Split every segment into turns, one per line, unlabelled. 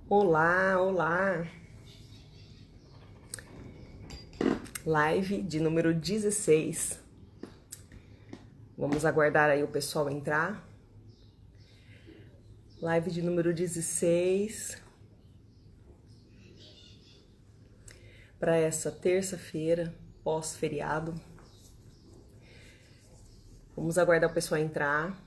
Olá, olá! Live de número 16. Vamos aguardar aí o pessoal entrar. Live de número 16. Para essa terça-feira, pós-feriado. Vamos aguardar o pessoal entrar.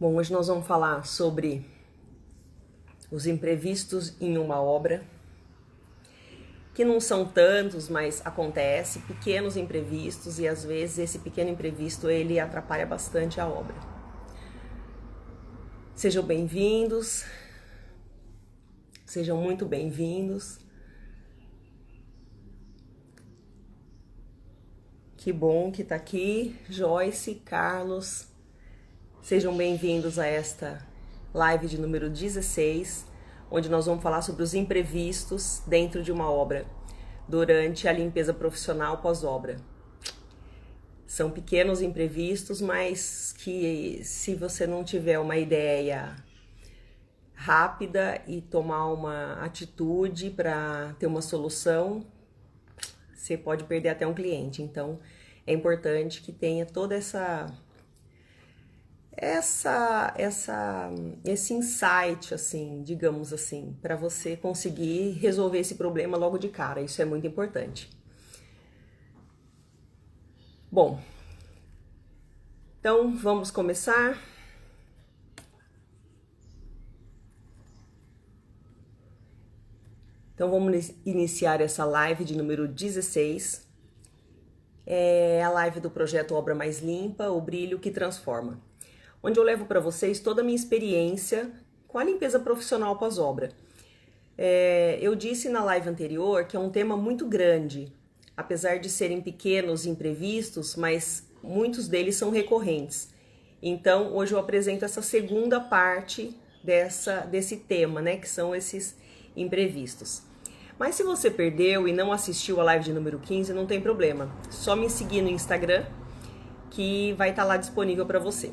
Bom, hoje nós vamos falar sobre os imprevistos em uma obra, que não são tantos, mas acontece, pequenos imprevistos, e às vezes esse pequeno imprevisto ele atrapalha bastante a obra. Sejam bem-vindos, sejam muito bem-vindos. Que bom que tá aqui, Joyce, Carlos. Sejam bem-vindos a esta live de número 16, onde nós vamos falar sobre os imprevistos dentro de uma obra, durante a limpeza profissional pós-obra. São pequenos imprevistos, mas que se você não tiver uma ideia rápida e tomar uma atitude para ter uma solução, você pode perder até um cliente. Então, é importante que tenha toda esse insight, assim, digamos assim, para você conseguir resolver esse problema logo de cara. Isso é muito importante. Bom, então vamos começar. Então vamos iniciar essa live de número 16. É a live do projeto Obra Mais Limpa, o brilho que transforma, onde eu levo para vocês toda a minha experiência com a limpeza profissional pós-obra. Eu disse na live anterior que é um tema muito grande, apesar de serem pequenos imprevistos, mas muitos deles são recorrentes. Então, hoje eu apresento essa segunda parte desse tema, né, que são esses imprevistos. Mas se você perdeu e não assistiu a live de número 15, não tem problema. Só me seguir no Instagram, que vai estar lá disponível para você.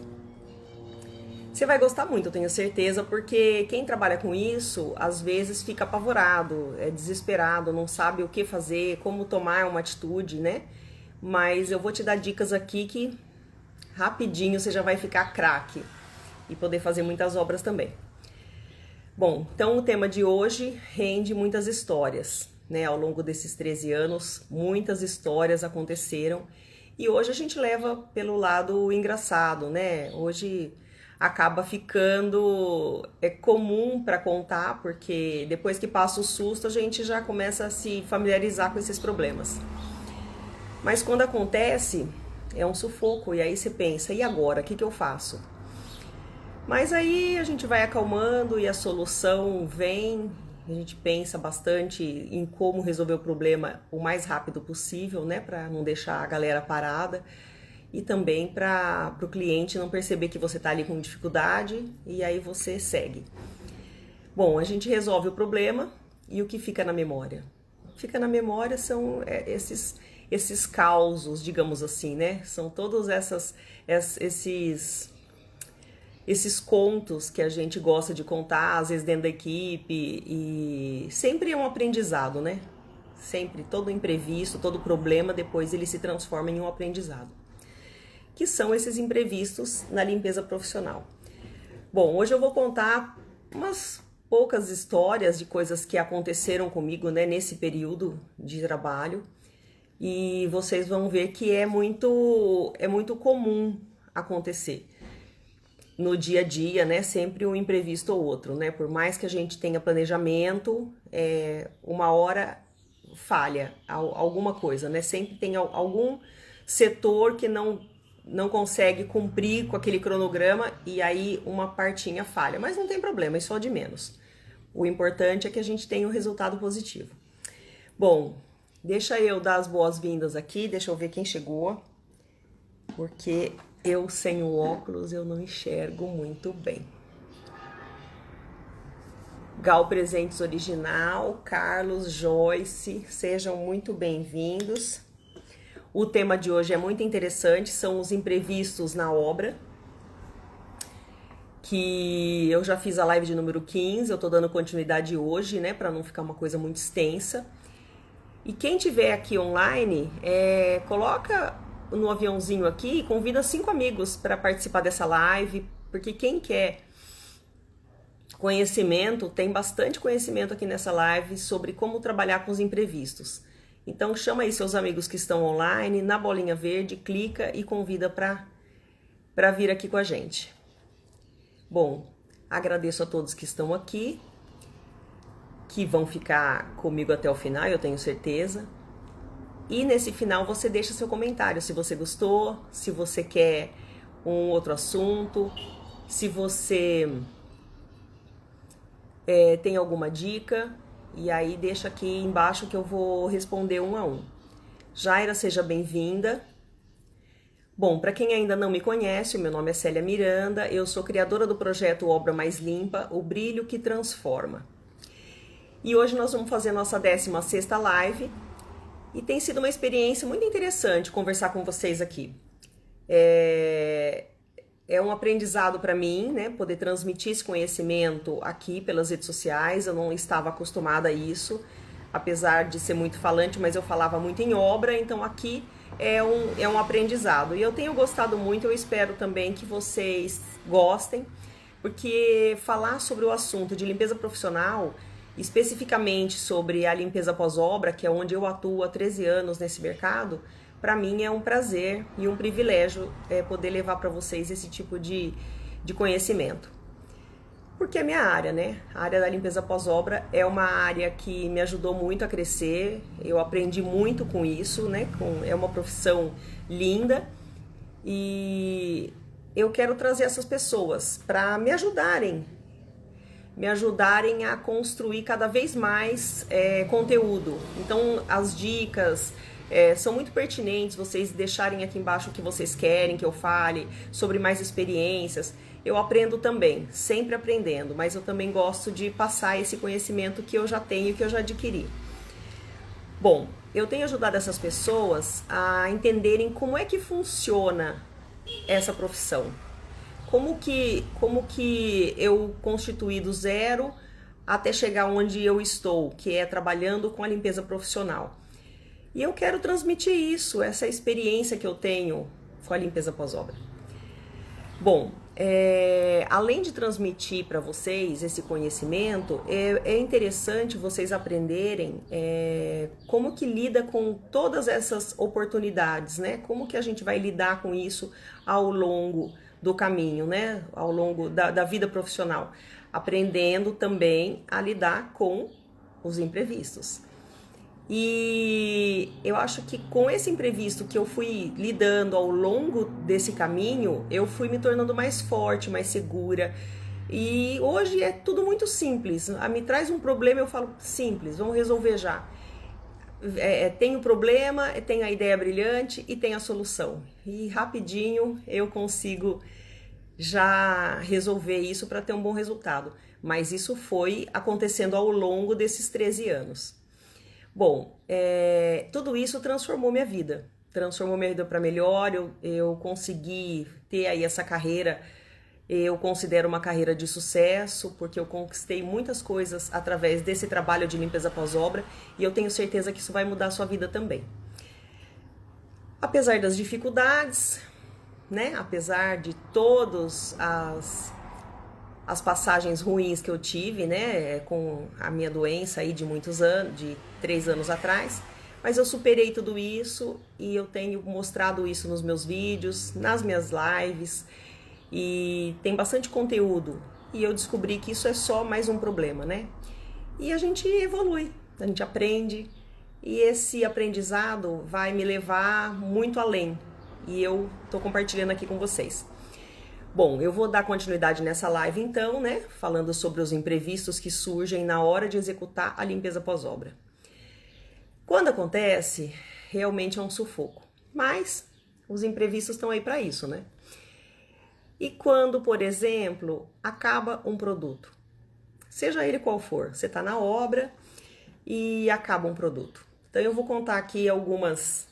Você vai gostar muito, eu tenho certeza, porque quem trabalha com isso, às vezes fica apavorado, é desesperado, não sabe o que fazer, como tomar uma atitude, né? Mas eu vou te dar dicas aqui que rapidinho você já vai ficar craque e poder fazer muitas obras também. Bom, então o tema de hoje rende muitas histórias, né? Ao longo desses 13 anos, muitas histórias aconteceram e hoje a gente leva pelo lado engraçado, né? Hoje acaba ficando comum para contar, porque depois que passa o susto a gente já começa a se familiarizar com esses problemas. Mas quando acontece, é um sufoco, e aí você pensa, e agora? O que eu faço? Mas aí a gente vai acalmando e a solução vem, a gente pensa bastante em como resolver o problema o mais rápido possível, né, para não deixar a galera parada e também para o cliente não perceber que você está ali com dificuldade e aí você segue. Bom, a gente resolve o problema e o que fica na memória? O que fica na memória são esses causos, digamos assim, né? São todos esses contos que a gente gosta de contar, às vezes dentro da equipe, e sempre é um aprendizado, né? Sempre, todo imprevisto, todo problema, depois ele se transforma em um aprendizado. Que são esses imprevistos na limpeza profissional. Bom, hoje eu vou contar umas poucas histórias de coisas que aconteceram comigo, né, nesse período de trabalho, e vocês vão ver que é muito comum acontecer no dia a dia, né? Sempre um imprevisto ou outro, né? Por mais que a gente tenha planejamento, uma hora falha alguma coisa, né? Sempre tem algum setor que não consegue cumprir com aquele cronograma e aí uma partinha falha. Mas não tem problema, isso é de menos. O importante é que a gente tenha um resultado positivo. Bom, deixa eu dar as boas-vindas aqui, deixa eu ver quem chegou, porque eu sem o óculos eu não enxergo muito bem. Gal Presentes Original, Carlos, Joyce, sejam muito bem-vindos. O tema de hoje é muito interessante, são os imprevistos na obra, que eu já fiz a live de número 15, eu tô dando continuidade hoje, né, para não ficar uma coisa muito extensa. E quem tiver aqui online, coloca no aviãozinho aqui e convida 5 amigos para participar dessa live, porque quem quer conhecimento, tem bastante conhecimento aqui nessa live sobre como trabalhar com os imprevistos. Então chama aí seus amigos que estão online, na bolinha verde, clica e convida para vir aqui com a gente. Bom, agradeço a todos que estão aqui, que vão ficar comigo até o final, eu tenho certeza. E nesse final você deixa seu comentário, se você gostou, se você quer um outro assunto, se você tem alguma dica, e aí deixa aqui embaixo que eu vou responder um a um. Jaira, seja bem-vinda. Bom, para quem ainda não me conhece, o meu nome é Célia Miranda, eu sou criadora do projeto Obra Mais Limpa, o brilho que transforma. E hoje nós vamos fazer a nossa 16ª live, e tem sido uma experiência muito interessante conversar com vocês aqui. É um aprendizado para mim, né, poder transmitir esse conhecimento aqui pelas redes sociais. Eu não estava acostumada a isso, apesar de ser muito falante, mas eu falava muito em obra, então aqui é um aprendizado. E eu tenho gostado muito, eu espero também que vocês gostem, porque falar sobre o assunto de limpeza profissional, especificamente sobre a limpeza pós-obra, que é onde eu atuo há 13 anos nesse mercado, para mim é um prazer e um privilégio poder levar para vocês esse tipo de conhecimento. Porque é minha área, né? A área da limpeza pós-obra é uma área que me ajudou muito a crescer, eu aprendi muito com isso, né? É uma profissão linda e eu quero trazer essas pessoas para me ajudarem a construir cada vez mais conteúdo. Então, as dicas são muito pertinentes, vocês deixarem aqui embaixo o que vocês querem que eu fale, sobre mais experiências. Eu aprendo também, sempre aprendendo, mas eu também gosto de passar esse conhecimento que eu já tenho, que eu já adquiri. Bom, eu tenho ajudado essas pessoas a entenderem como é que funciona essa profissão. Como que eu constituí do zero até chegar onde eu estou, que é trabalhando com a limpeza profissional. E eu quero transmitir isso, essa experiência que eu tenho com a limpeza pós-obra. Bom, além de transmitir para vocês esse conhecimento, é interessante vocês aprenderem como que lida com todas essas oportunidades, né? Como que a gente vai lidar com isso ao longo do caminho, né? Ao longo da vida profissional, aprendendo também a lidar com os imprevistos. E eu acho que com esse imprevisto que eu fui lidando ao longo desse caminho, eu fui me tornando mais forte, mais segura. E hoje é tudo muito simples. Me traz um problema, eu falo simples, vamos resolver já. Tem o problema, tem a ideia brilhante e tem a solução. E rapidinho eu consigo já resolver isso para ter um bom resultado. Mas isso foi acontecendo ao longo desses 13 anos. Bom, tudo isso transformou minha vida para melhor. Eu consegui ter aí essa carreira, eu considero uma carreira de sucesso, porque eu conquistei muitas coisas através desse trabalho de limpeza pós-obra, e eu tenho certeza que isso vai mudar a sua vida também. Apesar das dificuldades, né? Apesar de todas as passagens ruins que eu tive, né, com a minha doença aí de muitos anos, de 3 anos atrás, mas eu superei tudo isso e eu tenho mostrado isso nos meus vídeos, nas minhas lives, e tem bastante conteúdo, e eu descobri que isso é só mais um problema, né? E a gente evolui, a gente aprende, e esse aprendizado vai me levar muito além, e eu tô compartilhando aqui com vocês. Bom, eu vou dar continuidade nessa live então, né, falando sobre os imprevistos que surgem na hora de executar a limpeza pós-obra. Quando acontece, realmente é um sufoco, mas os imprevistos estão aí para isso, né? E quando, por exemplo, acaba um produto, seja ele qual for. Você está na obra e acaba um produto. Então eu vou contar aqui algumas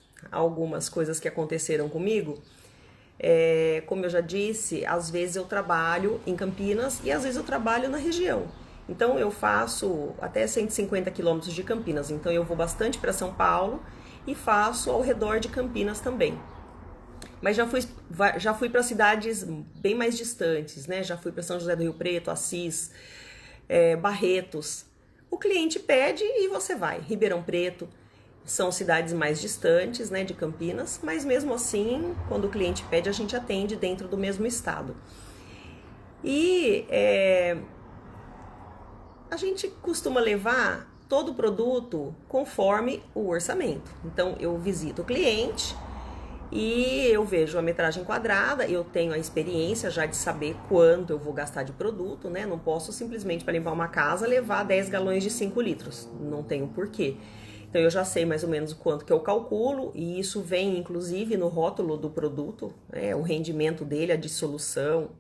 coisas que aconteceram comigo. Como eu já disse, às vezes eu trabalho em Campinas e às vezes eu trabalho na região. Então eu faço até 150 quilômetros de Campinas, então eu vou bastante para São Paulo e faço ao redor de Campinas também. Mas já fui para cidades bem mais distantes, né? Já fui para São José do Rio Preto, Assis, Barretos. O cliente pede e você vai. Ribeirão Preto são cidades mais distantes, né, de Campinas, mas mesmo assim, quando o cliente pede, a gente atende dentro do mesmo estado. E a gente costuma levar todo o produto conforme o orçamento. Então eu visito o cliente e eu vejo a metragem quadrada, eu tenho a experiência já de saber quanto eu vou gastar de produto, né? Não posso simplesmente para limpar uma casa levar 10 galões de 5 litros, não tenho porquê. Então eu já sei mais ou menos o quanto que eu calculo e isso vem inclusive no rótulo do produto, o rendimento dele, a dissolução,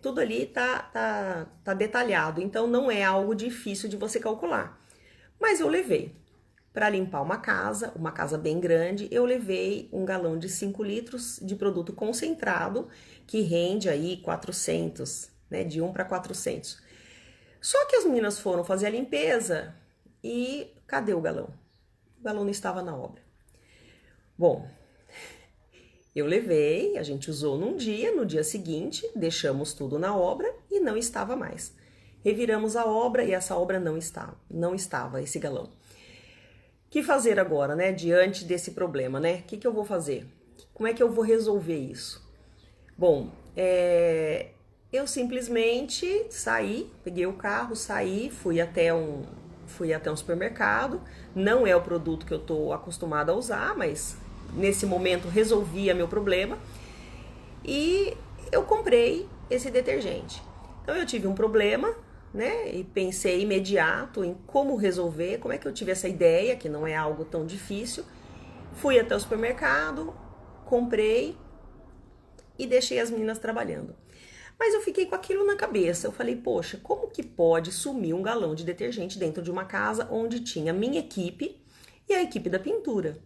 tudo ali tá detalhado, então não é algo difícil de você calcular. Mas eu levei. Para limpar uma casa bem grande, eu levei 1 galão de 5 litros de produto concentrado, que rende aí 400, né, de 1 para 400. Só que as meninas foram fazer a limpeza e cadê o galão? O galão não estava na obra. Bom, eu levei, a gente usou num dia, no dia seguinte, deixamos tudo na obra e não estava mais. Reviramos a obra e essa obra não estava esse galão. O que fazer agora, né, diante desse problema, né? O que eu vou fazer? Como é que eu vou resolver isso? Bom, eu simplesmente saí, peguei o carro, saí, fui até um supermercado. Não é o produto que eu tô acostumada a usar, mas nesse momento resolvia meu problema. E eu comprei esse detergente. Então eu tive um problema, né? E pensei imediato em como resolver, como é que eu tive essa ideia, que não é algo tão difícil. Fui até o supermercado, comprei e deixei as meninas trabalhando. Mas eu fiquei com aquilo na cabeça. Eu falei, poxa, como que pode sumir 1 galão de detergente dentro de uma casa onde tinha a minha equipe e a equipe da pintura?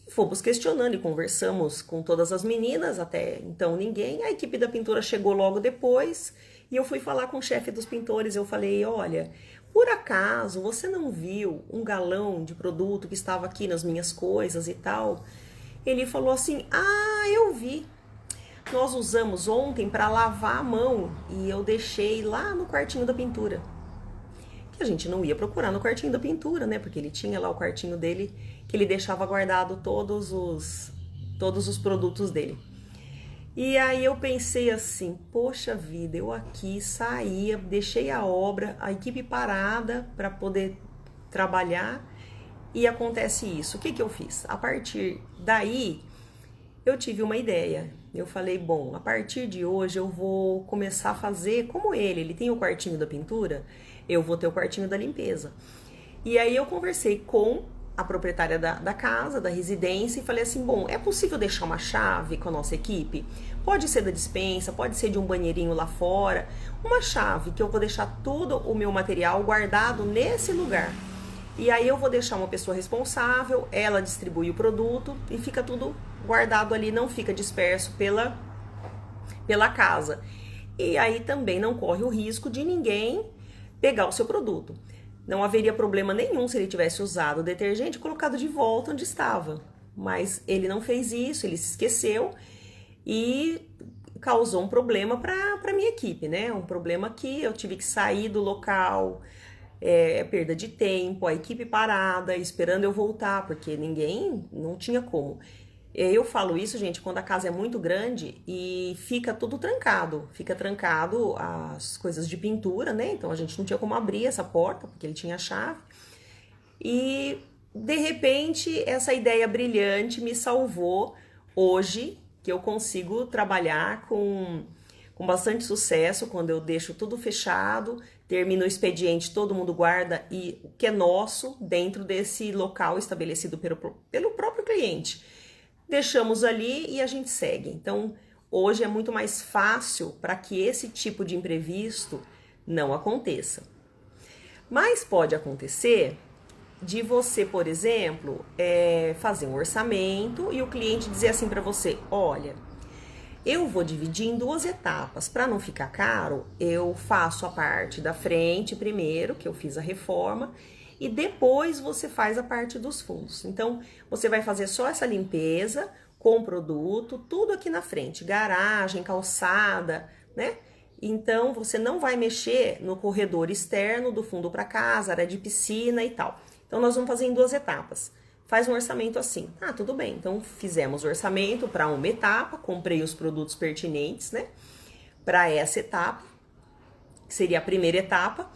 E fomos questionando e conversamos com todas as meninas, até então ninguém. A equipe da pintura chegou logo depois. E eu fui falar com o chefe dos pintores, eu falei, olha, por acaso você não viu 1 galão de produto que estava aqui nas minhas coisas e tal? Ele falou assim, eu vi. Nós usamos ontem para lavar a mão e eu deixei lá no quartinho da pintura. Que a gente não ia procurar no quartinho da pintura, né? Porque ele tinha lá o quartinho dele que ele deixava guardado todos os produtos dele. E aí eu pensei assim, poxa vida, eu aqui saía, deixei a obra, a equipe parada para poder trabalhar e acontece isso. O que eu fiz? A partir daí, eu tive uma ideia. Eu falei, bom, a partir de hoje eu vou começar a fazer como ele tem o quartinho da pintura, eu vou ter o quartinho da limpeza. E aí eu conversei com a proprietária da casa, da residência, e falei assim, bom, é possível deixar uma chave com a nossa equipe? Pode ser da despensa, pode ser de um banheirinho lá fora, uma chave que eu vou deixar todo o meu material guardado nesse lugar. E aí eu vou deixar uma pessoa responsável, ela distribui o produto e fica tudo guardado ali, não fica disperso pela casa. E aí também não corre o risco de ninguém pegar o seu produto. Não haveria problema nenhum se ele tivesse usado o detergente e colocado de volta onde estava. Mas ele não fez isso, ele se esqueceu e causou um problema para minha equipe, né? Um problema que eu tive que sair do local, perda de tempo, a equipe parada, esperando eu voltar, porque não tinha como. Eu falo isso, gente, quando a casa é muito grande e fica tudo trancado. Fica trancado as coisas de pintura, né? Então a gente não tinha como abrir essa porta, porque ele tinha a chave. E, de repente, essa ideia brilhante me salvou hoje, que eu consigo trabalhar com bastante sucesso, quando eu deixo tudo fechado, termino o expediente, todo mundo guarda e o que é nosso dentro desse local estabelecido pelo próprio cliente. Deixamos ali e a gente segue. Então, hoje é muito mais fácil para que esse tipo de imprevisto não aconteça. Mas pode acontecer de você, por exemplo, fazer um orçamento e o cliente dizer assim para você, olha, eu vou dividir em 2 etapas, para não ficar caro, eu faço a parte da frente primeiro, que eu fiz a reforma, e depois você faz a parte dos fundos. Então, você vai fazer só essa limpeza com o produto, tudo aqui na frente, garagem, calçada, né? Então, você não vai mexer no corredor externo do fundo para casa, área de piscina e tal. Então, nós vamos fazer em 2 etapas. Faz um orçamento assim. Ah, tudo bem. Então, fizemos o orçamento para uma etapa, comprei os produtos pertinentes, né? Para essa etapa, que seria a primeira etapa.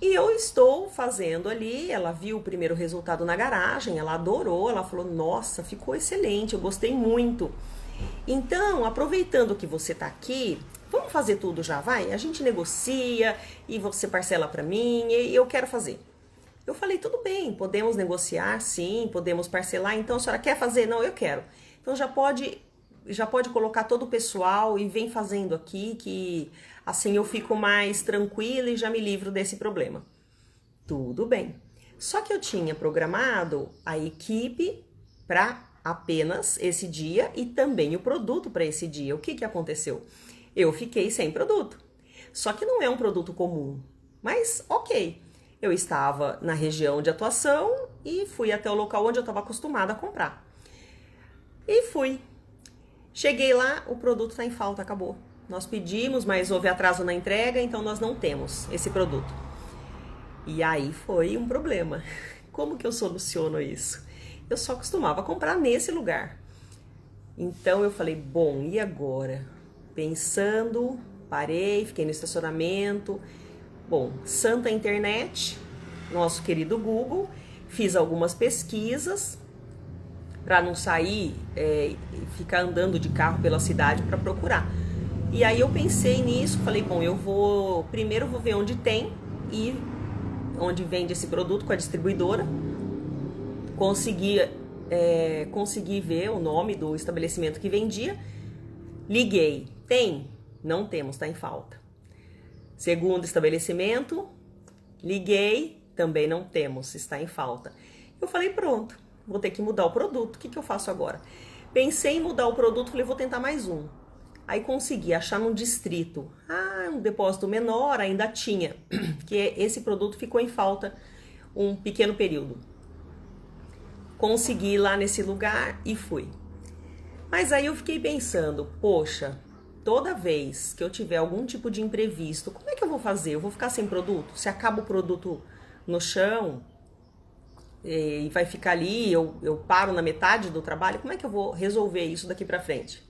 E eu estou fazendo ali, ela viu o primeiro resultado na garagem, ela adorou, ela falou, nossa, ficou excelente, eu gostei muito. Então, aproveitando que você tá aqui, vamos fazer tudo já, vai? A gente negocia e você parcela para mim e eu quero fazer. Eu falei, tudo bem, podemos negociar, sim, podemos parcelar, então a senhora quer fazer? Não, eu quero. Então já pode colocar todo o pessoal e vem fazendo aqui, que assim eu fico mais tranquila e já me livro desse problema. Tudo bem. Só que eu tinha programado a equipe para apenas esse dia e também o produto para esse dia. O que aconteceu? Eu fiquei sem produto. Só que não é um produto comum, mas ok. Eu estava na região de atuação e fui até o local onde eu estava acostumada a comprar. E fui. Cheguei lá, o produto está em falta, acabou. Nós pedimos, mas houve atraso na entrega, então nós não temos esse produto. E aí foi um problema. Como que eu soluciono isso? Eu só costumava comprar nesse lugar. Então eu falei, bom, e agora? Pensando, parei, fiquei no estacionamento. Bom, santa internet, nosso querido Google, fiz algumas pesquisas para não sair e ficar andando de carro pela cidade para procurar. E aí eu pensei nisso, falei, bom, primeiro vou ver onde tem e onde vende esse produto com a distribuidora. Consegui ver o nome do estabelecimento que vendia. Liguei, tem? Não temos, está em falta. Segundo estabelecimento, liguei, também não temos, está em falta. Eu falei, pronto, vou ter que mudar o produto, o que eu faço agora? Pensei em mudar o produto, falei, vou tentar mais um. Aí consegui achar num distrito, um depósito menor, ainda tinha, que esse produto ficou em falta um pequeno período. Consegui ir lá nesse lugar e fui. Mas aí eu fiquei pensando, poxa, toda vez que eu tiver algum tipo de imprevisto, como é que eu vou fazer? Eu vou ficar sem produto? Se acaba o produto no chão e vai ficar ali, eu paro na metade do trabalho, como é que eu vou resolver isso daqui pra frente?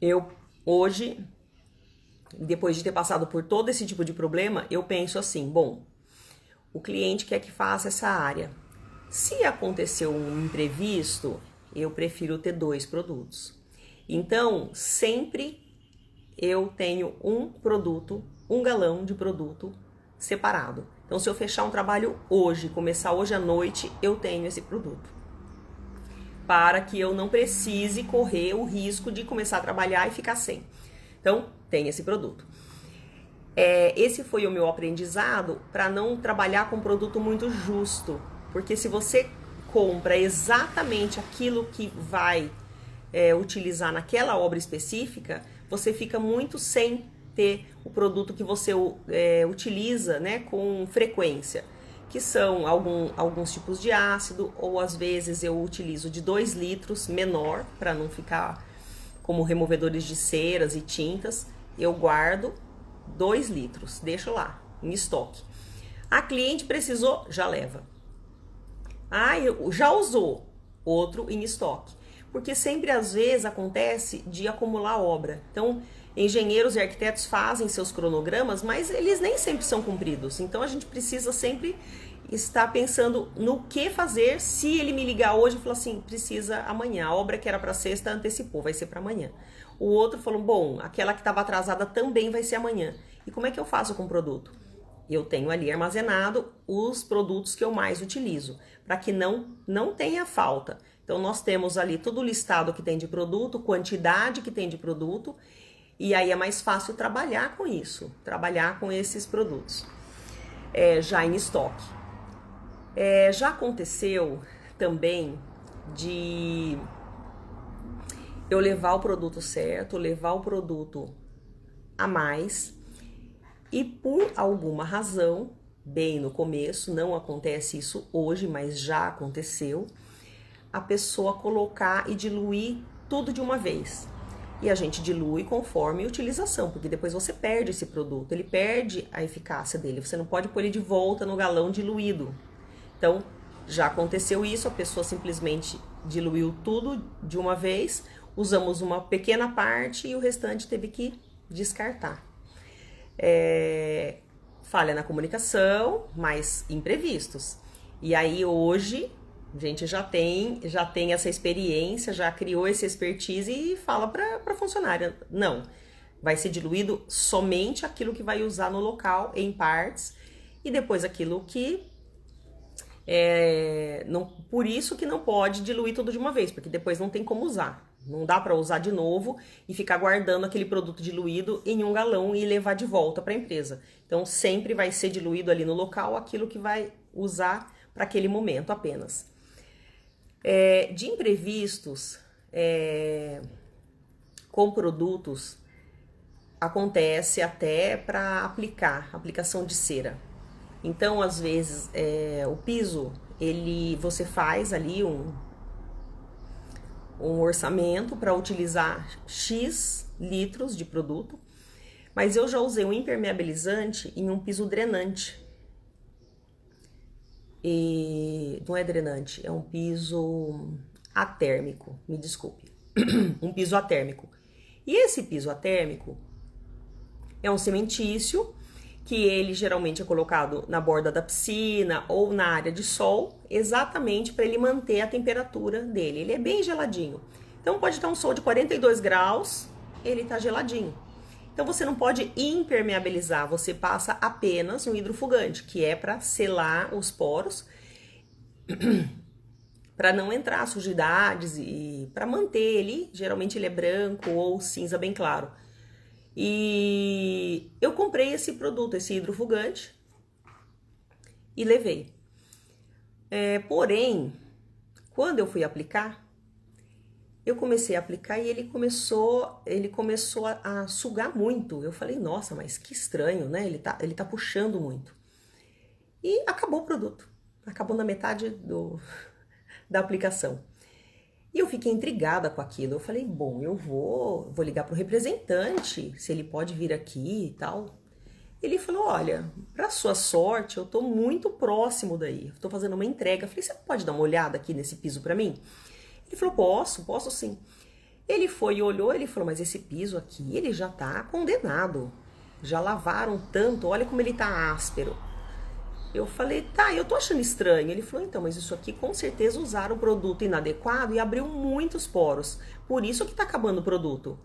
Eu, hoje, depois de ter passado por todo esse tipo de problema, eu penso assim, bom, o cliente quer que faça essa área. Se aconteceu um imprevisto, eu prefiro ter 2 produtos. Então, sempre eu tenho um produto, um galão de produto separado. Então, se eu fechar um trabalho hoje, começar hoje à noite, eu tenho esse produto. Para que eu não precise correr o risco de começar a trabalhar e ficar sem. Então, tem esse produto. Esse foi o meu aprendizado para não trabalhar com um produto muito justo. Porque se você compra exatamente aquilo que vai utilizar naquela obra específica, você fica muito sem ter o produto que você utiliza, né, com frequência, que são alguns tipos de ácido, ou às vezes eu utilizo de 2 litros menor, para não ficar como removedores de ceras e tintas, eu guardo 2 litros, deixo lá, em estoque. A cliente precisou, já leva. Já usou, outro em estoque. Porque sempre, às vezes, acontece de acumular obra. Então, engenheiros e arquitetos fazem seus cronogramas, mas eles nem sempre são cumpridos. Então, a gente precisa sempre estar pensando no que fazer. Se ele me ligar hoje e falar assim, precisa amanhã. A obra que era para sexta antecipou, vai ser para amanhã. O outro falou, bom, aquela que estava atrasada também vai ser amanhã. E como é que eu faço com o produto? Eu tenho ali armazenado os produtos que eu mais utilizo, para que não tenha falta. Então nós temos ali tudo o listado que tem de produto, quantidade que tem de produto, e aí é mais fácil trabalhar com isso, trabalhar com esses produtos já em estoque. Já aconteceu também de eu levar o produto certo, levar o produto a mais, e por alguma razão, bem no começo, não acontece isso hoje, mas já aconteceu, a pessoa colocar e diluir tudo de uma vez. E a gente dilui conforme a utilização, porque depois você perde esse produto, ele perde a eficácia dele, você não pode pôr ele de volta no galão diluído. Então, já aconteceu isso, a pessoa simplesmente diluiu tudo de uma vez, usamos uma pequena parte e o restante teve que descartar. Falha na comunicação, mas imprevistos. E aí hoje a gente já tem essa experiência, já criou essa expertise e fala para a funcionária, não, vai ser diluído somente aquilo que vai usar no local, em partes, e depois aquilo que não, por isso que não pode diluir tudo de uma vez, porque depois não tem como usar. Não dá para usar de novo e ficar guardando aquele produto diluído em um galão e levar de volta para a empresa. Então sempre vai ser diluído ali no local aquilo que vai usar para aquele momento apenas. De imprevistos com produtos acontece até para aplicação de cera. Então, às vezes, o piso, você faz ali um orçamento para utilizar X litros de produto, mas eu já usei um impermeabilizante em um piso drenante. E não é drenante, é um piso atérmico, me desculpe. Um piso atérmico. E esse piso atérmico é um cementício que ele geralmente é colocado na borda da piscina ou na área de sol, exatamente para ele manter a temperatura dele. Ele é bem geladinho. Então pode estar um sol de 42 graus, ele está geladinho. Então você não pode impermeabilizar, você passa apenas um hidrofugante, que é para selar os poros, para não entrar sujidades e para manter ele, geralmente ele é branco ou cinza bem claro. E eu comprei esse produto, esse hidrofugante, e levei. Porém, quando eu fui aplicar, eu comecei a aplicar e ele começou a sugar muito. Eu falei, nossa, mas que estranho, né? Ele tá puxando muito. E acabou o produto. Acabou na metade da aplicação. E eu fiquei intrigada com aquilo. Eu falei, bom, eu vou ligar pro representante, se ele pode vir aqui e tal. Ele falou, olha, pra sua sorte, eu tô muito próximo daí. Eu tô fazendo uma entrega. Eu falei, você pode dar uma olhada aqui nesse piso pra mim? Ele falou, posso sim. Ele foi e olhou, ele falou, mas esse piso aqui, ele já tá condenado. Já lavaram tanto, olha como ele tá áspero. Eu falei, tá, eu tô achando estranho. Ele falou, então, mas isso aqui com certeza usaram o produto inadequado e abriu muitos poros. Por isso que tá acabando o produto.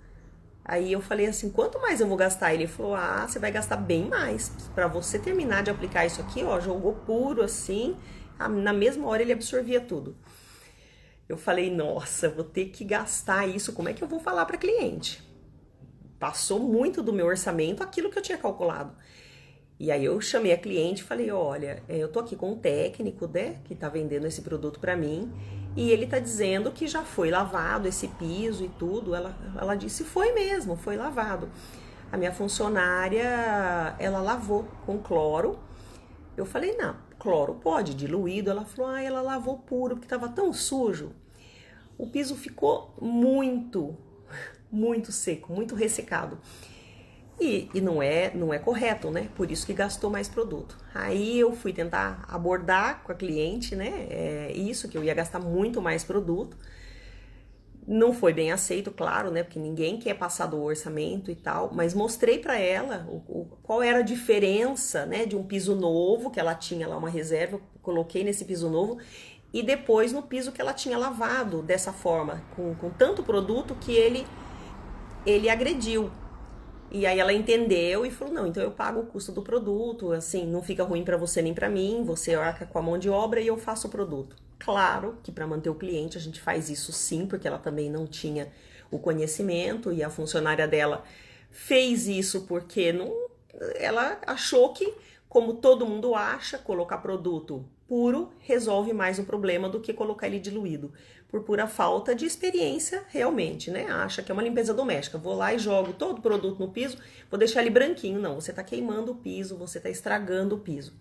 Aí eu falei assim, quanto mais eu vou gastar? Ele falou, você vai gastar bem mais. Pra você terminar de aplicar isso aqui, ó, jogou puro assim, na mesma hora ele absorvia tudo. Eu falei, nossa, vou ter que gastar isso, como é que eu vou falar para cliente? Passou muito do meu orçamento aquilo que eu tinha calculado. E aí eu chamei a cliente e falei, olha, eu tô aqui com um técnico, né, que tá vendendo esse produto para mim, e ele tá dizendo que já foi lavado esse piso e tudo. Ela disse, foi mesmo, foi lavado. A minha funcionária, ela lavou com cloro. Eu falei, não, cloro pode, diluído. Ela falou, ela lavou puro, porque tava tão sujo. O piso ficou muito seco, muito ressecado. E não é correto, né? Por isso que gastou mais produto. Aí eu fui tentar abordar com a cliente, né? Isso, que eu ia gastar muito mais produto. Não foi bem aceito, claro, né? Porque ninguém quer passar do orçamento e tal. Mas mostrei para ela qual era a diferença, né? De um piso novo, que ela tinha lá uma reserva, coloquei nesse piso novo. E depois no piso que ela tinha lavado dessa forma, com tanto produto que ele agrediu. E aí ela entendeu e falou, não, então eu pago o custo do produto, assim, não fica ruim para você nem para mim, você arca com a mão de obra e eu faço o produto. Claro que para manter o cliente a gente faz isso sim, porque ela também não tinha o conhecimento e a funcionária dela fez isso porque não, ela achou que, como todo mundo acha, colocar produto puro resolve mais o problema do que colocar ele diluído, por pura falta de experiência realmente, né? Acha que é uma limpeza doméstica, vou lá e jogo todo o produto no piso, vou deixar ele branquinho. Não, você está queimando o piso, você está estragando o piso.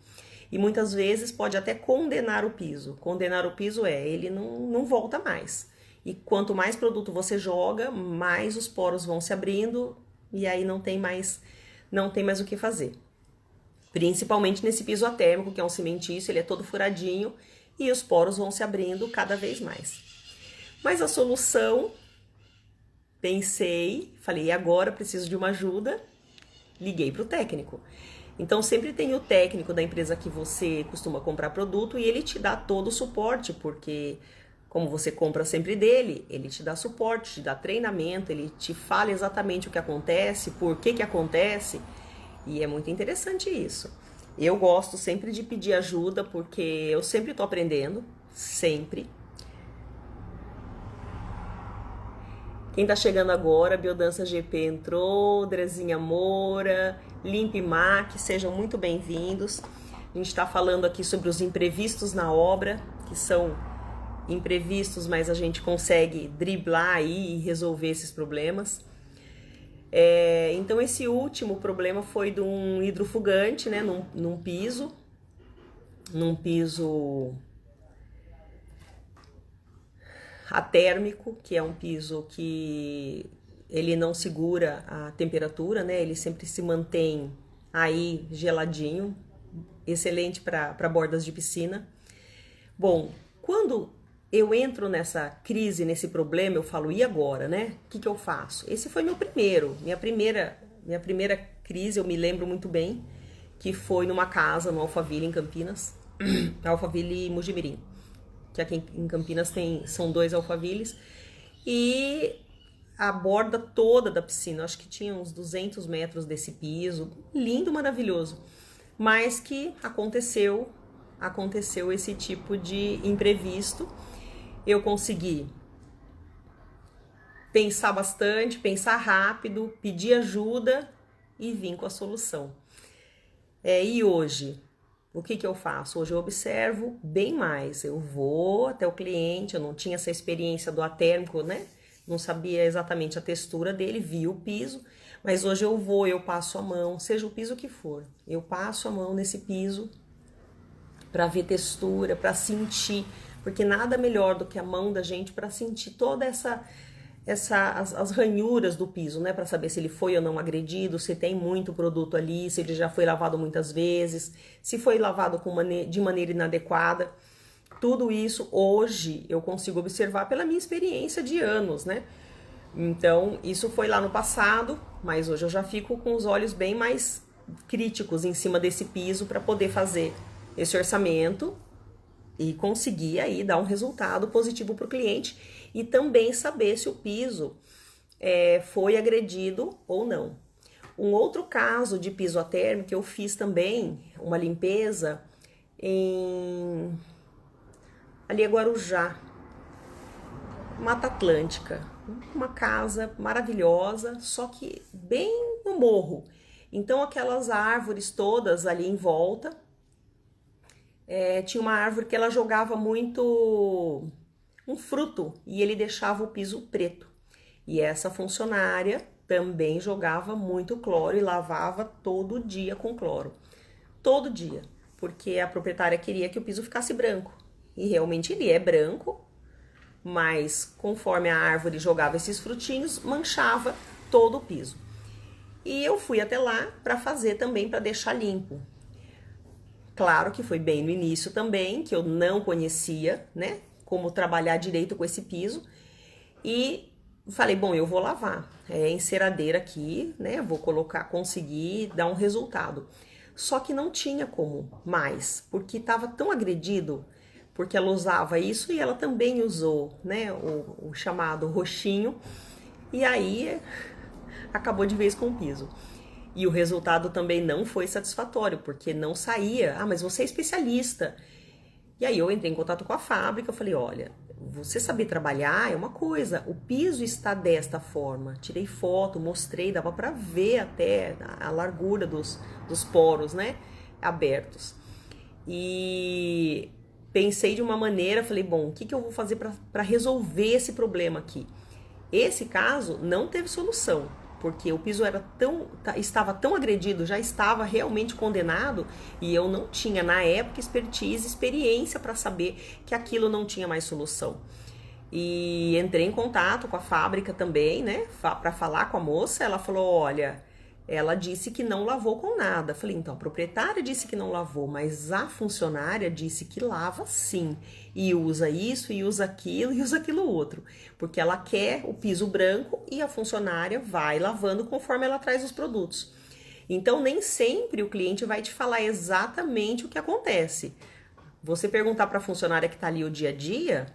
E muitas vezes pode até condenar o piso. Condenar o piso ele não volta mais. E quanto mais produto você joga, mais os poros vão se abrindo e aí não tem mais o que fazer. Principalmente nesse piso atérmico, que é um cimentício, ele é todo furadinho e os poros vão se abrindo cada vez mais. Mas a solução, pensei, falei, e agora preciso de uma ajuda, liguei para o técnico. Então sempre tem o técnico da empresa que você costuma comprar produto e ele te dá todo o suporte, porque como você compra sempre dele, ele te dá suporte, te dá treinamento, ele te fala exatamente o que acontece, por que acontece, e é muito interessante isso. Eu gosto sempre de pedir ajuda, porque eu sempre estou aprendendo, sempre. Quem tá chegando agora, Biodança GP entrou, Drezinha Moura, Limpe Mac, sejam muito bem-vindos. A gente está falando aqui sobre os imprevistos na obra, que são imprevistos, mas a gente consegue driblar aí e resolver esses problemas. Então esse último problema foi de um hidrofugante, né, num piso atérmico, que é um piso que ele não segura a temperatura, né? Ele sempre se mantém aí geladinho, excelente para bordas de piscina. Bom, quando eu entro nessa crise, nesse problema, eu falo, e agora, né? O que eu faço? Esse foi minha primeira crise, eu me lembro muito bem, que foi numa casa no Alphaville, em Campinas, Alphaville e Mojimirim, que aqui em Campinas são 2 alfavilles, e a borda toda da piscina, acho que tinha uns 200 metros desse piso, lindo, maravilhoso, mas que aconteceu esse tipo de imprevisto. Eu consegui pensar bastante, pensar rápido, pedir ajuda e vim com a solução. E hoje, o que eu faço? Hoje eu observo bem mais, eu vou até o cliente, eu não tinha essa experiência do atérmico, né? Não sabia exatamente a textura dele, vi o piso, mas hoje eu passo a mão, seja o piso que for, eu passo a mão nesse piso para ver textura, para sentir, porque nada melhor do que a mão da gente para sentir toda as ranhuras do piso, né? Para saber se ele foi ou não agredido, se tem muito produto ali, se ele já foi lavado muitas vezes, se foi lavado de maneira inadequada. Tudo isso hoje eu consigo observar pela minha experiência de anos, né? Então, isso foi lá no passado, mas hoje eu já fico com os olhos bem mais críticos em cima desse piso para poder fazer esse orçamento e conseguir aí dar um resultado positivo para o cliente e também saber se o piso foi agredido ou não. Um outro caso de piso atérmico, eu fiz também uma limpeza ali em Guarujá, Mata Atlântica, uma casa maravilhosa, só que bem no morro. Então aquelas árvores todas ali em volta, tinha uma árvore que ela jogava muito um fruto e ele deixava o piso preto. E essa funcionária também jogava muito cloro e lavava todo dia com cloro. Todo dia, porque a proprietária queria que o piso ficasse branco. E realmente ele é branco, mas conforme a árvore jogava esses frutinhos, manchava todo o piso. E eu fui até lá para fazer também, para deixar limpo. Claro que foi bem no início também, que eu não conhecia, né, como trabalhar direito com esse piso. E falei, bom, eu vou lavar. Enceradeira aqui, né, vou conseguir dar um resultado. Só que não tinha como mais, porque estava tão agredido, porque ela usava isso e ela também usou, né, o chamado roxinho. E aí acabou de vez com o piso. E o resultado também não foi satisfatório, porque não saía. Ah, mas você é especialista. E aí eu entrei em contato com a fábrica, eu falei, olha, você saber trabalhar é uma coisa, o piso está desta forma. Tirei foto, mostrei, dava para ver até a largura dos poros, né, abertos. E pensei de uma maneira, falei, bom, o que eu vou fazer para resolver esse problema aqui? Esse caso não teve solução, porque o piso estava tão agredido, já estava realmente condenado, e eu não tinha na época expertise, experiência para saber que aquilo não tinha mais solução. E entrei em contato com a fábrica também, né, para falar com a moça. Ela falou, olha, ela disse que não lavou com nada. Falei, então, a proprietária disse que não lavou, mas a funcionária disse que lava sim. E usa isso, e usa aquilo outro. Porque ela quer o piso branco e a funcionária vai lavando conforme ela traz os produtos. Então, nem sempre o cliente vai te falar exatamente o que acontece. Você perguntar para a funcionária que está ali o dia a dia,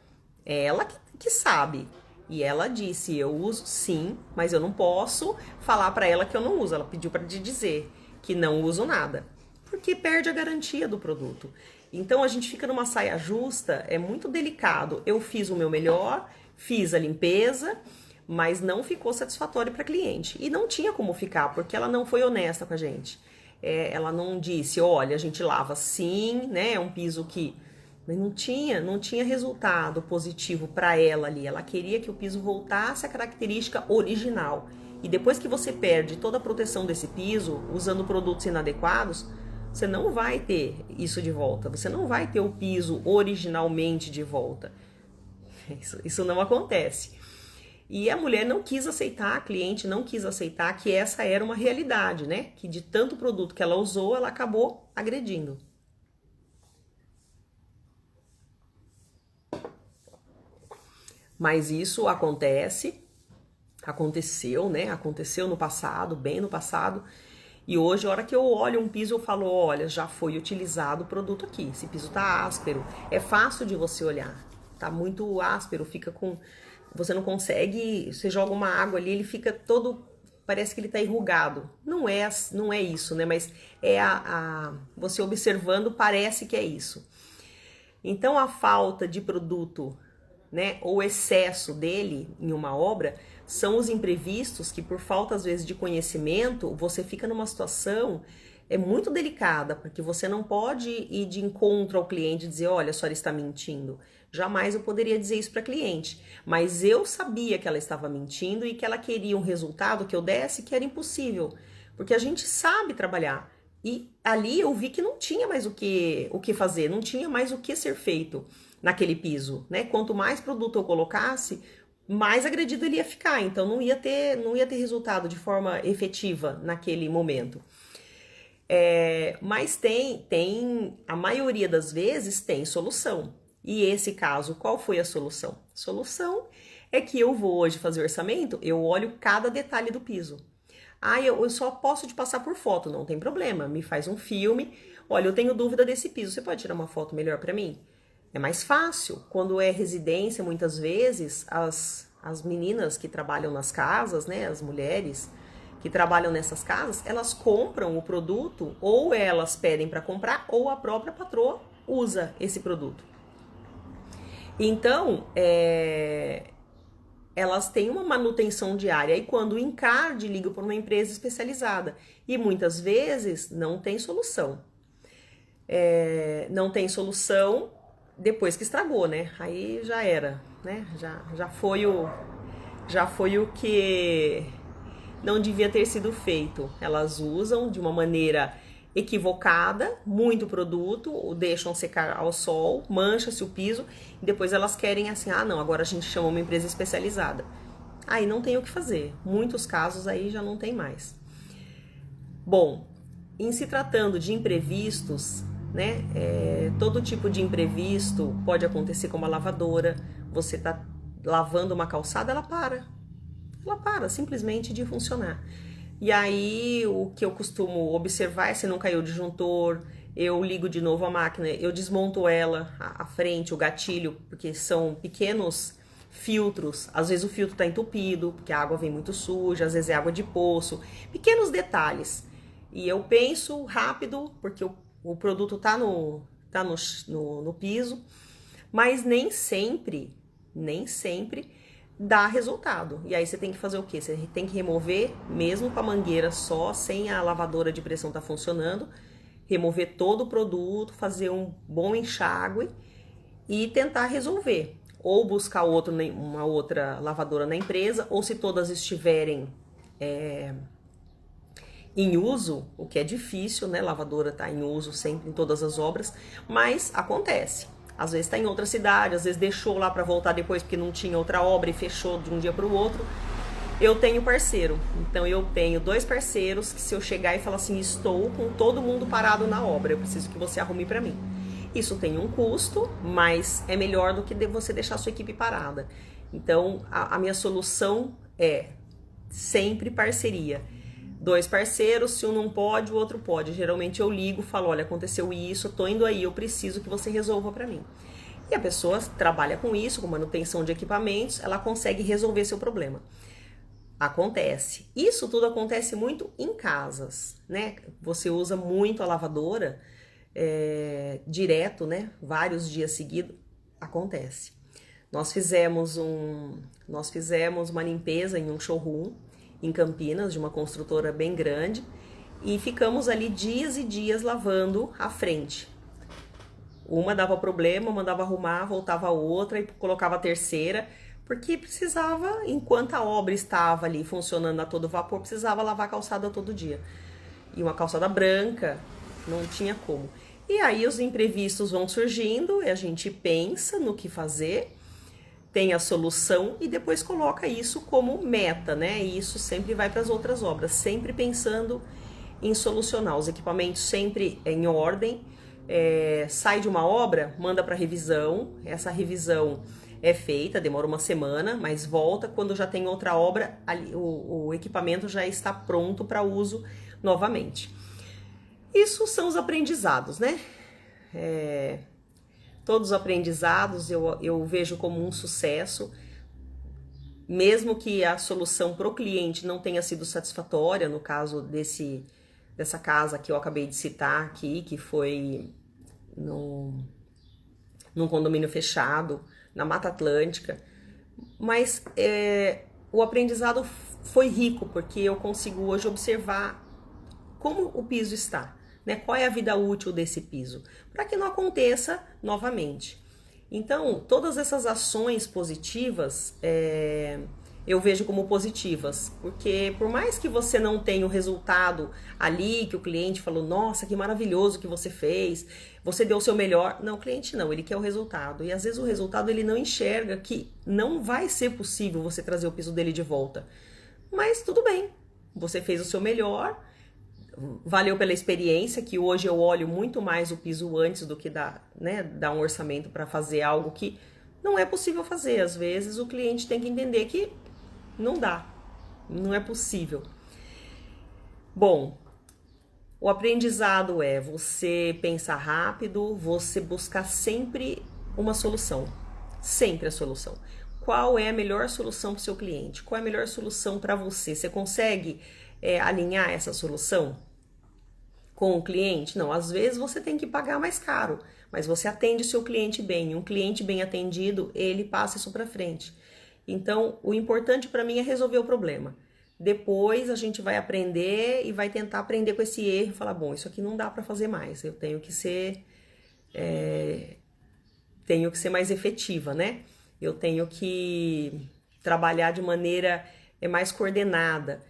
é ela que sabe. E ela disse, eu uso sim, mas eu não posso falar para ela que eu não uso. Ela pediu para te dizer que não uso nada, porque perde a garantia do produto. Então a gente fica numa saia justa, é muito delicado. Eu fiz o meu melhor, fiz a limpeza, mas não ficou satisfatório para cliente. E não tinha como ficar, porque ela não foi honesta com a gente. Ela não disse, olha, a gente lava sim, né? É um piso que... Mas não tinha resultado positivo para ela ali. Ela queria que o piso voltasse à característica original. E depois que você perde toda a proteção desse piso, usando produtos inadequados, você não vai ter isso de volta. Você não vai ter o piso originalmente de volta. Isso não acontece. E a mulher não quis aceitar, a cliente não quis aceitar que essa era uma realidade, né? Que de tanto produto que ela usou, ela acabou agredindo. Mas isso aconteceu, né? Aconteceu no passado, bem no passado. E hoje, a hora que eu olho um piso, eu falo, olha, já foi utilizado o produto aqui. Esse piso tá áspero. É fácil de você olhar. Tá muito áspero, fica com... Você não consegue... Você joga uma água ali, ele fica todo... Parece que ele tá enrugado. Não é isso, né? Mas você observando, parece que é isso. Então, a falta de produto, né, ou excesso dele em uma obra, são os imprevistos que, por falta às vezes de conhecimento, você fica numa situação muito delicada, porque você não pode ir de encontro ao cliente e dizer, olha, a senhora está mentindo. Jamais eu poderia dizer isso para cliente, mas eu sabia que ela estava mentindo e que ela queria um resultado que eu desse que era impossível, porque a gente sabe trabalhar. E ali eu vi que não tinha mais o que fazer, não tinha mais o que ser feito naquele piso, né? Quanto mais produto eu colocasse, mais agredido ele ia ficar. Então não ia ter resultado de forma efetiva naquele momento. Mas a maioria das vezes tem solução. E esse caso, qual foi a solução? A solução é que eu vou hoje fazer orçamento, eu olho cada detalhe do piso. Eu só posso te passar por foto, não tem problema, me faz um filme. Olha, eu tenho dúvida desse piso, você pode tirar uma foto melhor para mim? É mais fácil. Quando é residência, muitas vezes, as meninas que trabalham nas casas, né, as mulheres que trabalham nessas casas, elas compram o produto, ou elas pedem para comprar, ou a própria patroa usa esse produto. Então, elas têm uma manutenção diária. E quando o Encard liga para uma empresa especializada, e muitas vezes não tem solução. Não tem solução depois que estragou, né? Aí já era, né? Já foi o que não devia ter sido feito. Elas usam de uma maneira equivocada, muito produto, o deixam secar ao sol, mancha-se o piso, e depois elas querem assim, não, agora a gente chama uma empresa especializada. Aí não tem o que fazer. Muitos casos aí já não tem mais. Bom, em se tratando de imprevistos, né? Todo tipo de imprevisto pode acontecer com uma lavadora. Você tá lavando uma calçada, ela para simplesmente de funcionar. E aí o que eu costumo observar é se não caiu o disjuntor, eu ligo de novo a máquina, eu desmonto ela, a frente, o gatilho, porque são pequenos filtros. Às vezes o filtro está entupido, porque a água vem muito suja, às vezes é água de poço, pequenos detalhes. E eu penso rápido, porque o produto tá tá no piso, mas nem sempre dá resultado. E aí você tem que fazer o quê? Você tem que remover, mesmo com a mangueira só, sem a lavadora de pressão tá funcionando, remover todo o produto, fazer um bom enxágue e tentar resolver. Ou buscar uma outra lavadora na empresa, ou se todas estiverem em uso, o que é difícil, né? Lavadora tá em uso sempre em todas as obras, mas acontece. Às vezes tá em outra cidade, às vezes deixou lá para voltar depois porque não tinha outra obra e fechou de um dia para o outro. Eu tenho parceiro, então eu tenho 2 parceiros que se eu chegar e falar assim, estou com todo mundo parado na obra, eu preciso que você arrume para mim. Isso tem um custo, mas é melhor do que você deixar a sua equipe parada. Então, a minha solução é sempre parceria. 2 parceiros, se um não pode, o outro pode. Geralmente eu ligo, falo, olha, aconteceu isso, eu tô indo aí, eu preciso que você resolva para mim. E a pessoa trabalha com isso, com manutenção de equipamentos, ela consegue resolver seu problema. Acontece. Isso tudo acontece muito em casas, né? Você usa muito a lavadora direto, né? Vários dias seguidos, acontece. Nós fizemos uma limpeza em um showroom em Campinas, de uma construtora bem grande, e ficamos ali dias e dias lavando a frente. Uma dava problema, mandava arrumar, voltava a outra e colocava a terceira, porque precisava, enquanto a obra estava ali funcionando a todo vapor, precisava lavar a calçada todo dia. E uma calçada branca, não tinha como. E aí os imprevistos vão surgindo, e a gente pensa no que fazer, tem a solução e depois coloca isso como meta, né? E isso sempre vai para as outras obras, sempre pensando em solucionar os equipamentos sempre em ordem. Sai de uma obra, manda para revisão, essa revisão é feita, demora uma semana, mas volta quando já tem outra obra, ali, o equipamento já está pronto para uso novamente. Isso são os aprendizados, né? Todos os aprendizados eu vejo como um sucesso, mesmo que a solução para o cliente não tenha sido satisfatória, no caso dessa casa que eu acabei de citar aqui, que foi num condomínio fechado, na Mata Atlântica, mas o aprendizado foi rico, porque eu consigo hoje observar como o piso está, né? Qual é a vida útil desse piso, para que não aconteça novamente. Então, todas essas ações positivas eu vejo como positivas, porque por mais que você não tenha o resultado ali, que o cliente falou, nossa, que maravilhoso que você fez, você deu o seu melhor. Não, o cliente não, ele quer o resultado. E às vezes o resultado ele não enxerga que não vai ser possível você trazer o piso dele de volta. Mas tudo bem, você fez o seu melhor, valeu pela experiência, que hoje eu olho muito mais o piso antes do que dar um orçamento para fazer algo que não é possível fazer. Às vezes o cliente tem que entender que não dá, não é possível. Bom, o aprendizado é você pensar rápido, você buscar sempre uma solução, sempre a solução. Qual é a melhor solução para o seu cliente? Qual é a melhor solução para você? Você consegue alinhar essa solução com o cliente? Não, às vezes você tem que pagar mais caro, mas você atende o seu cliente bem. Um cliente bem atendido, ele passa isso para frente. Então, o importante para mim é resolver o problema. Depois a gente vai aprender e vai tentar aprender com esse erro e falar, bom, isso aqui não dá para fazer mais, eu tenho que ser mais efetiva, né? Eu tenho que trabalhar de maneira mais coordenada.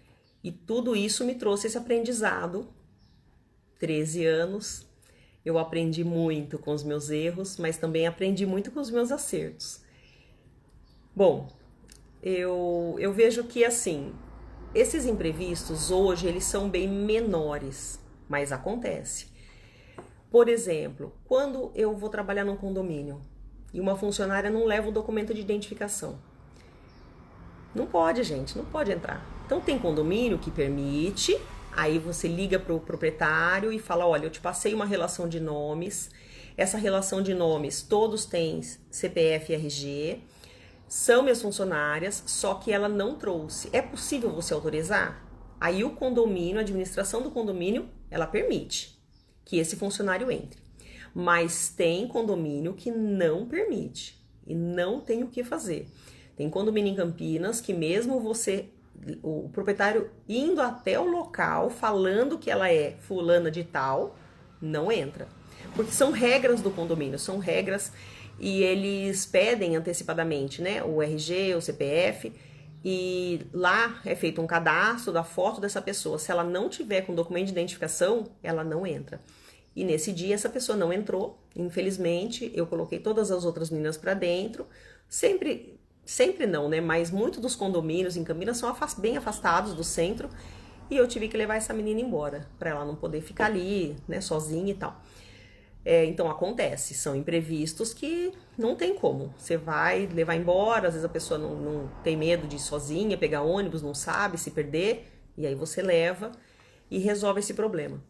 E tudo isso me trouxe esse aprendizado. 13 anos, eu aprendi muito com os meus erros, mas também aprendi muito com os meus acertos. Bom, eu vejo que assim, esses imprevistos hoje eles são bem menores, mas acontece. Por exemplo, quando eu vou trabalhar num condomínio e uma funcionária não leva o documento de identificação. Não pode, gente, não pode entrar. Então tem condomínio que permite, aí você liga para o proprietário e fala, olha, eu te passei uma relação de nomes, essa relação de nomes todos têm CPF e RG, são minhas funcionárias, só que ela não trouxe. É possível você autorizar? Aí o condomínio, a administração do condomínio, ela permite que esse funcionário entre. Mas tem condomínio que não permite e não tem o que fazer. Tem condomínio em Campinas que mesmo o proprietário indo até o local, falando que ela é fulana de tal, não entra. Porque são regras do condomínio, são regras e eles pedem antecipadamente, né? O RG, o CPF, e lá é feito um cadastro da foto dessa pessoa. Se ela não tiver com documento de identificação, ela não entra. E nesse dia essa pessoa não entrou, infelizmente. Eu coloquei todas as outras meninas para dentro. Sempre não, né? Mas muitos dos condomínios em Campinas são bem afastados do centro. E eu tive que levar essa menina embora, para ela não poder ficar ali, né, sozinha e tal. Então acontece, são imprevistos que não tem como. Você vai levar embora, às vezes a pessoa não tem medo de ir sozinha, pegar ônibus, não sabe se perder, e aí você leva e resolve esse problema.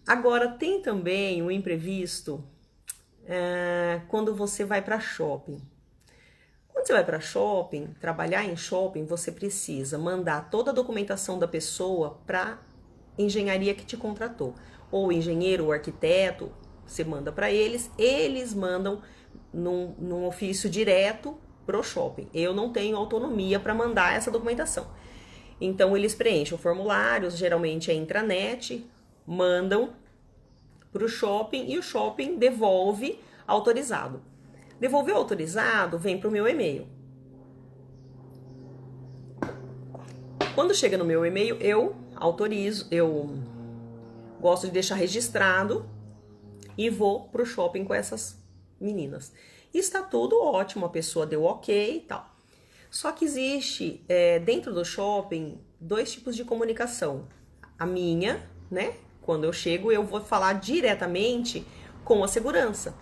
Agora, tem também o imprevisto quando você vai para shopping. Quando você vai para shopping, trabalhar em shopping, você precisa mandar toda a documentação da pessoa para engenharia que te contratou. Ou engenheiro, ou arquiteto, você manda para eles, eles mandam num ofício direto pro shopping. Eu não tenho autonomia para mandar essa documentação. Então eles preenchem formulários, geralmente é intranet, mandam pro shopping e o shopping devolve autorizado. Devolveu autorizado, vem pro meu e-mail. Quando chega no meu e-mail, eu autorizo, eu gosto de deixar registrado e vou pro shopping com essas meninas. E está tudo ótimo, a pessoa deu ok e tal. Só que existe dentro do shopping 2 tipos de comunicação. A minha, né? Quando eu chego, eu vou falar diretamente com a segurança.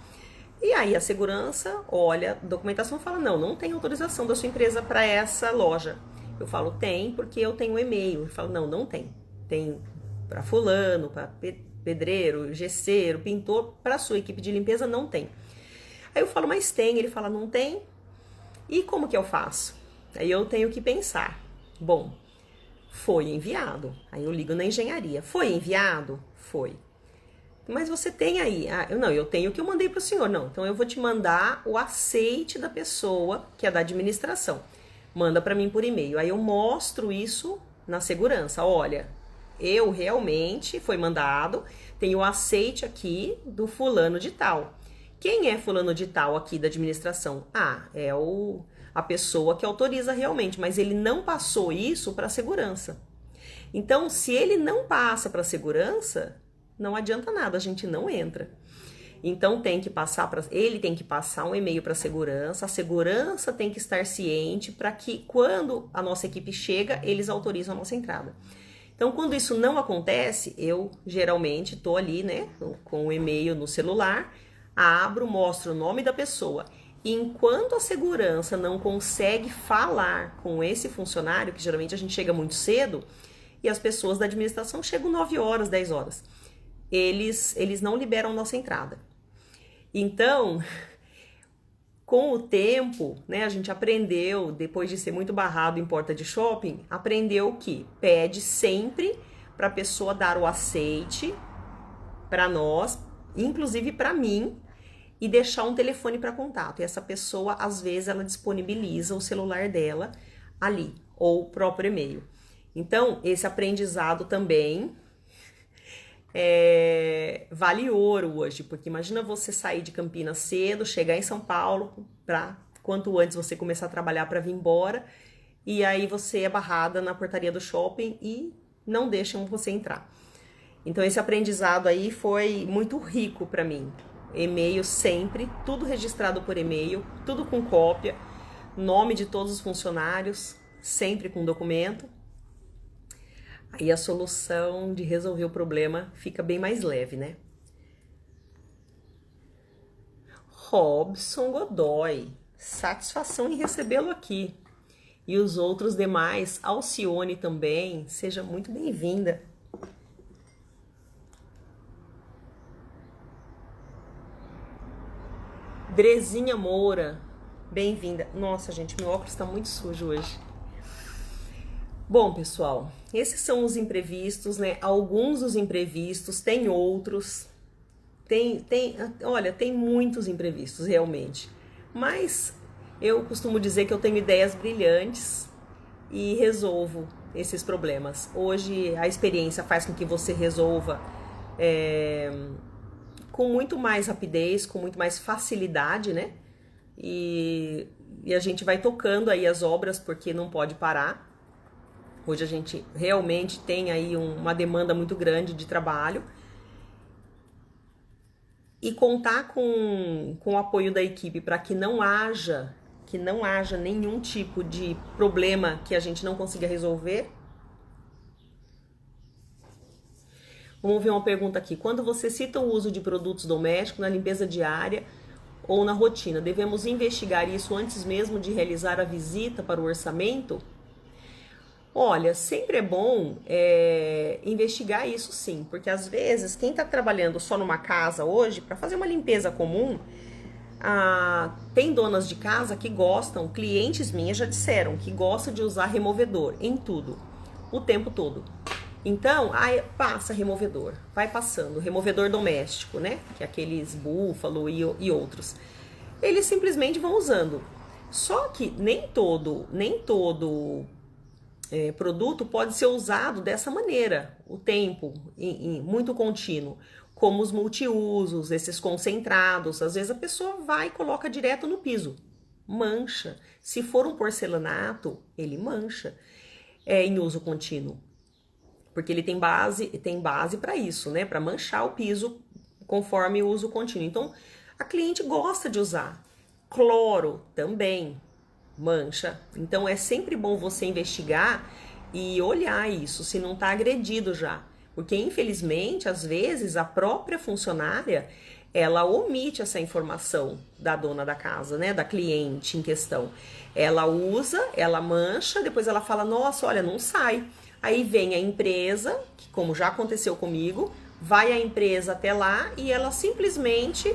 E aí a segurança olha a documentação e fala, não tem autorização da sua empresa para essa loja. Eu falo, tem, porque eu tenho um e-mail. Eu falo, não tem. Tem para fulano, para pedreiro, gesseiro, pintor, para sua equipe de limpeza não tem. Aí eu falo, mas tem. Ele fala, não tem. E como que eu faço? Aí eu tenho que pensar. Bom, foi enviado. Aí eu ligo na engenharia. Foi enviado? Foi. Mas você tem aí? Eu tenho o que eu mandei para o senhor. Não, então eu vou te mandar o aceite da pessoa, que é da administração. Manda para mim por e-mail. Aí eu mostro isso na segurança. Olha, eu realmente foi mandado, tem o aceite aqui do fulano de tal. Quem é fulano de tal aqui da administração? É a pessoa que autoriza realmente, mas ele não passou isso para a segurança. Então, se ele não passa para a segurança, não adianta nada, a gente não entra. Então ele tem que passar um e-mail para a segurança tem que estar ciente para que quando a nossa equipe chega, eles autorizam a nossa entrada. Então, quando isso não acontece, eu geralmente estou ali, né, com o e-mail no celular, abro, mostro o nome da pessoa. E enquanto a segurança não consegue falar com esse funcionário, que geralmente a gente chega muito cedo, e as pessoas da administração chegam 9 horas, 10 horas, eles não liberam nossa entrada. Então, com o tempo, né, a gente aprendeu, depois de ser muito barrado em porta de shopping, aprendeu que pede sempre para a pessoa dar o aceite para nós, inclusive para mim, e deixar um telefone para contato. E essa pessoa, às vezes, ela disponibiliza o celular dela ali, ou o próprio e-mail. Então, esse aprendizado também vale ouro hoje, porque imagina você sair de Campinas cedo, chegar em São Paulo, para quanto antes você começar a trabalhar para vir embora, e aí você é barrada na portaria do shopping e não deixam você entrar. Então esse aprendizado aí foi muito rico para mim. E-mail sempre, tudo registrado por e-mail, tudo com cópia, nome de todos os funcionários, sempre com documento. Aí a solução de resolver o problema fica bem mais leve, né? Robson Godoy, satisfação em recebê-lo aqui. E os outros demais, Alcione também, seja muito bem-vinda. Drezinha Moura, bem-vinda. Nossa, gente, meu óculos está muito sujo hoje. Bom, pessoal, esses são os imprevistos, né? Alguns dos imprevistos, tem outros. Olha, tem muitos imprevistos, realmente. Mas eu costumo dizer que eu tenho ideias brilhantes e resolvo esses problemas. Hoje a experiência faz com que você resolva com muito mais rapidez, com muito mais facilidade, né? E a gente vai tocando aí as obras porque não pode parar. Hoje a gente realmente tem aí uma demanda muito grande de trabalho. E contar com o apoio da equipe para que não haja nenhum tipo de problema que a gente não consiga resolver. Vamos ver uma pergunta aqui. Quando você cita o uso de produtos domésticos na limpeza diária ou na rotina, devemos investigar isso antes mesmo de realizar a visita para o orçamento? Olha, sempre é bom investigar isso sim, porque às vezes quem está trabalhando só numa casa hoje, para fazer uma limpeza comum, tem donas de casa que gostam, clientes minhas já disseram, que gostam de usar removedor em tudo, o tempo todo. Então, aí passa removedor, vai passando, removedor doméstico, né? Que é aqueles búfalo e outros. Eles simplesmente vão usando. Só que nem todo produto pode ser usado dessa maneira, o tempo, muito contínuo, como os multiusos, esses concentrados. Às vezes a pessoa vai e coloca direto no piso, mancha. Se for um porcelanato, ele mancha em uso contínuo, porque ele tem base para isso, né? Para manchar o piso conforme o uso contínuo. Então, a cliente gosta de usar. Cloro também mancha. Então é sempre bom você investigar e olhar isso, se não está agredido já. Porque infelizmente, às vezes, a própria funcionária, ela omite essa informação da dona da casa, né, da cliente em questão. Ela usa, ela mancha, depois ela fala, nossa, olha, não sai. Aí vem a empresa, que como já aconteceu comigo, vai a empresa até lá e ela simplesmente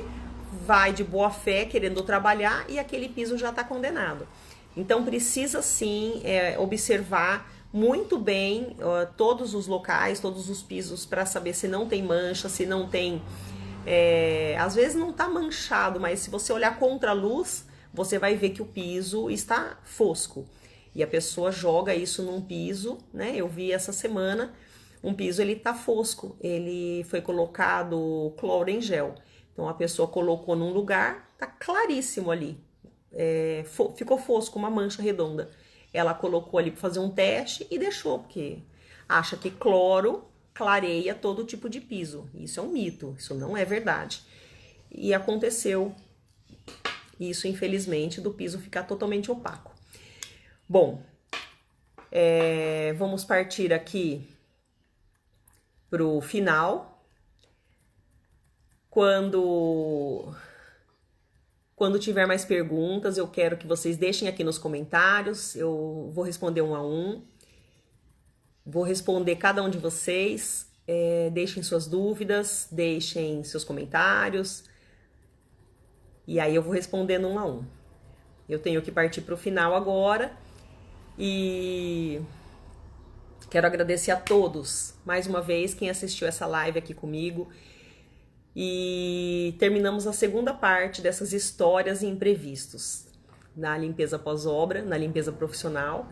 vai de boa fé querendo trabalhar e aquele piso já está condenado. Então precisa sim observar muito bem todos os locais, todos os pisos para saber se não tem mancha, se não tem... às vezes não está manchado, mas se você olhar contra a luz, você vai ver que o piso está fosco. E a pessoa joga isso num piso, né? Eu vi essa semana, um piso ele tá fosco, ele foi colocado cloro em gel. Então a pessoa colocou num lugar, tá claríssimo ali. Ficou fosco, uma mancha redonda. Ela colocou ali para fazer um teste e deixou, porque acha que cloro clareia todo tipo de piso. Isso é um mito, isso não é verdade. E aconteceu isso, infelizmente, do piso ficar totalmente opaco. Bom, vamos partir aqui pro final. Quando tiver mais perguntas, eu quero que vocês deixem aqui nos comentários. Eu vou responder um a um. Vou responder cada um de vocês. Deixem suas dúvidas, deixem seus comentários. E aí eu vou respondendo um a um. Eu tenho que partir para o final agora. E quero agradecer a todos, mais uma vez, quem assistiu essa live aqui comigo. E terminamos a segunda parte dessas histórias e imprevistos na limpeza pós-obra, na limpeza profissional.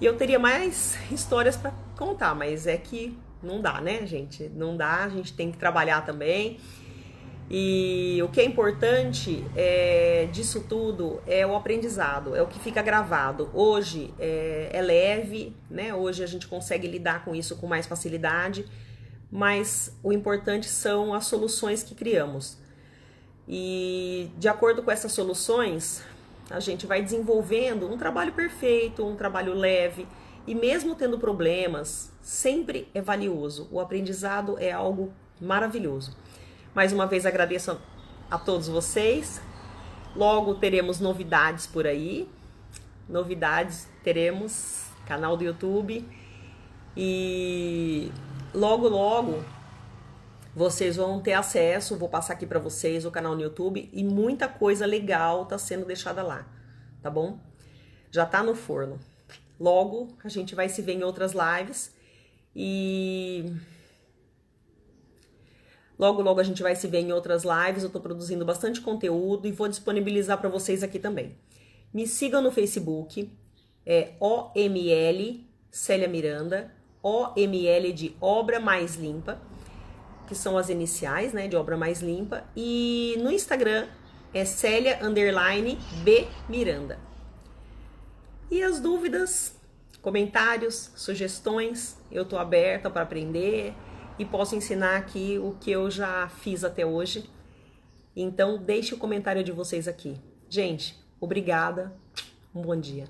E eu teria mais histórias para contar, mas é que não dá, né, gente? Não dá, a gente tem que trabalhar também. E o que é importante disso tudo é o aprendizado, é o que fica gravado. Hoje é leve, né? Hoje a gente consegue lidar com isso com mais facilidade, mas o importante são as soluções que criamos. E de acordo com essas soluções, a gente vai desenvolvendo um trabalho perfeito, um trabalho leve, e mesmo tendo problemas, sempre é valioso. O aprendizado é algo maravilhoso. Mais uma vez agradeço a todos vocês. Logo teremos novidades por aí. Novidades teremos, canal do YouTube. E logo vocês vão ter acesso, vou passar aqui para vocês o canal no YouTube e muita coisa legal tá sendo deixada lá, tá bom? Já tá no forno. Logo a gente vai se ver em outras lives e Logo, logo a gente vai se ver em outras lives. Eu tô produzindo bastante conteúdo e vou disponibilizar para vocês aqui também. Me sigam no Facebook, OML Célia Miranda, OML de Obra Mais Limpa, que são as iniciais, né, de Obra Mais Limpa. E no Instagram é Célia_B Miranda. E as dúvidas, comentários, sugestões, eu tô aberta para aprender e posso ensinar aqui o que eu já fiz até hoje. Então, deixe o comentário de vocês aqui. Gente, obrigada. Um bom dia.